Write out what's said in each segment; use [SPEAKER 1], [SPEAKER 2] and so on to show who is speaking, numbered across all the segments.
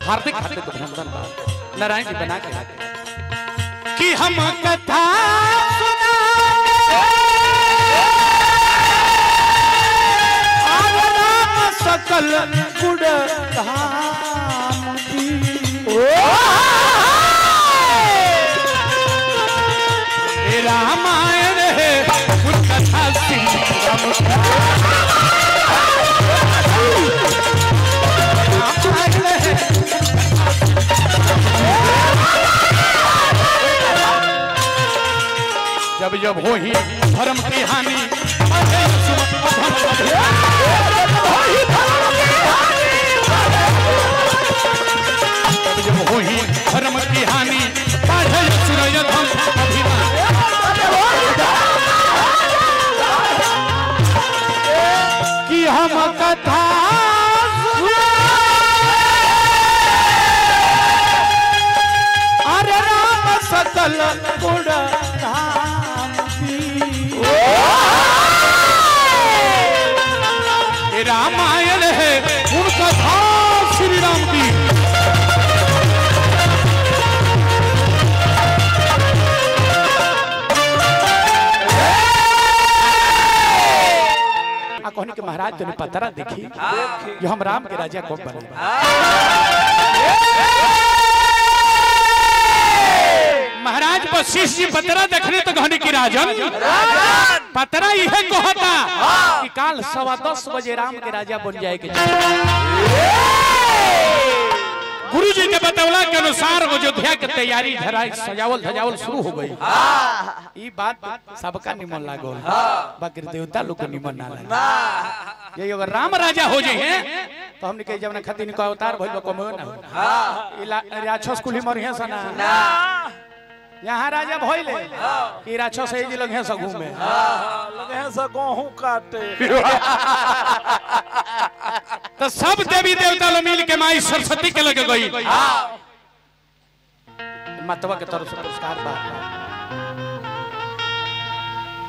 [SPEAKER 1] हार्दिक हार्दिक अभिनंदन नारायण जी बना के कि हम कथा सुना सकल गुड़ धाम की रामायण है गुड़ कथा जब जब हो ही धर्म की हानि जब हो ही धर्म की हानि कि हम कथा अरे राम सकल गुण रामायण है उनका था श्री राम की कहने के महाराज तुमने पतरा देखी जो हम राम के राजा कौन बने महाराज वशिष्ठ जी पतरा देखने तो कहने की राजन पतरा यह कहता कि काल 10:15 बजे राम के राजा बन जाएंगे। गुरु जी के बतौला के अनुसार अयोध्या की तैयारी धराई सजावल धजावल शुरू हो गई। ये बात सबका निमन लागो बाकी देवता लोग को निमन ना लगे। ये अगर राम राजा हो जाए हैं तो हमने कहे जब खतीन का अवतार भइल को ना राक्षस कुली मरिया सना यहाँ राजा भइले कि राक्षस है जी लगे सब घूमे
[SPEAKER 2] लगे सब गेहूं काटे
[SPEAKER 1] तो सब देवी देवता लोग मिल के माई सरस्वती के लगे गई मतवा के तरफ से पुरस्कार बा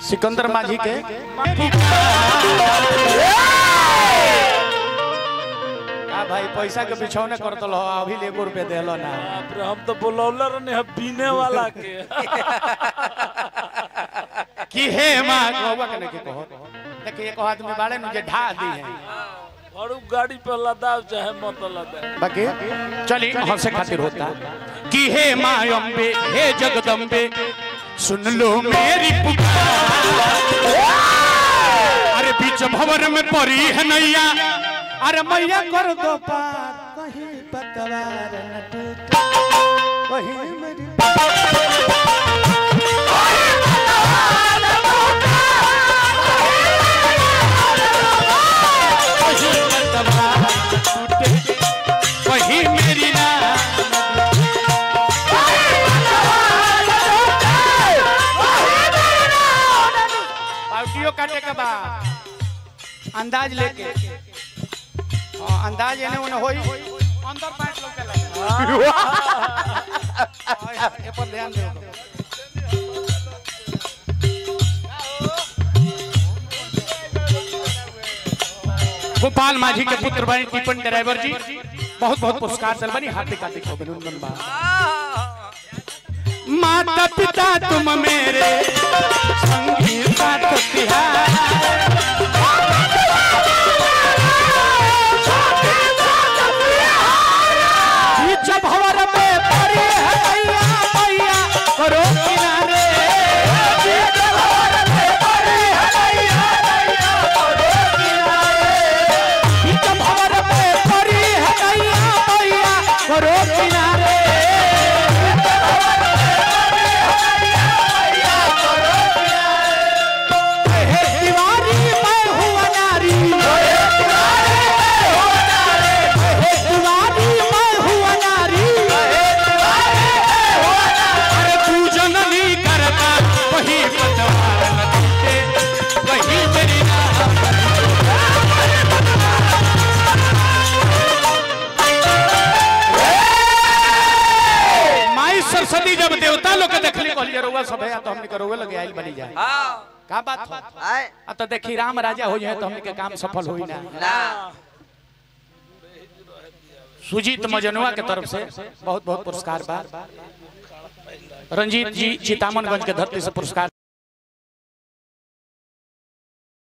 [SPEAKER 1] सिकंदर माझी के भाई पैसा के बिछौने कर दो अभी ले ₹1 देलो ना
[SPEAKER 2] हम तो बोलौलर ने बीने वाला के
[SPEAKER 1] कि हे मां कहवा के नहीं कहो देखिए एक आदमी बाड़े नु जे ढा दी है
[SPEAKER 2] और गाड़ी पर लदाव चाहे मत लदा
[SPEAKER 1] बाकी चली हंसे खातिर होता कि हे मां अम्बे हे जगदम्बे सुन लो मेरी पुकार अरे बीच भंवर में पड़ी है नैया अरे मैया कर दो पार कहीं पतवार न टूटे कहीं मेरी कहीं मेरी ना पाउटियों काटे के बाद अंदाज लेके अंदाज एने ओने होई अंदर पैंट लोग ए पर ध्यान दे गोपाल माझी के पुत्र बने टिपन ड्राइवर जी बहुत बहुत पुरस्कार से बनी हार्दिक हार्दिक अभिनंदन बा माता पिता तुम मेरे संगी साथ तिहार भंवर में पड़ी है मैया मैया करो किनारे भंवर में पड़ी है मैया मैया करो किनारे भंवर में पड़ी है मैया मैया करो किनारे दीवारी मैं हुआ नारी सरस्वती जब देवता लोग के देखली कहलिए रोवा सब है तो हमने करोवे लगे आइल बनी जाए का बात हो आ तो देखी राम राजा हो जाए तो हमने के काम सफल होई ना सुजीत मजनुआ के तरफ से बहुत बहुत पुरस्कार बा। रंजीत जी चितामनगंज के धरती से पुरस्कार।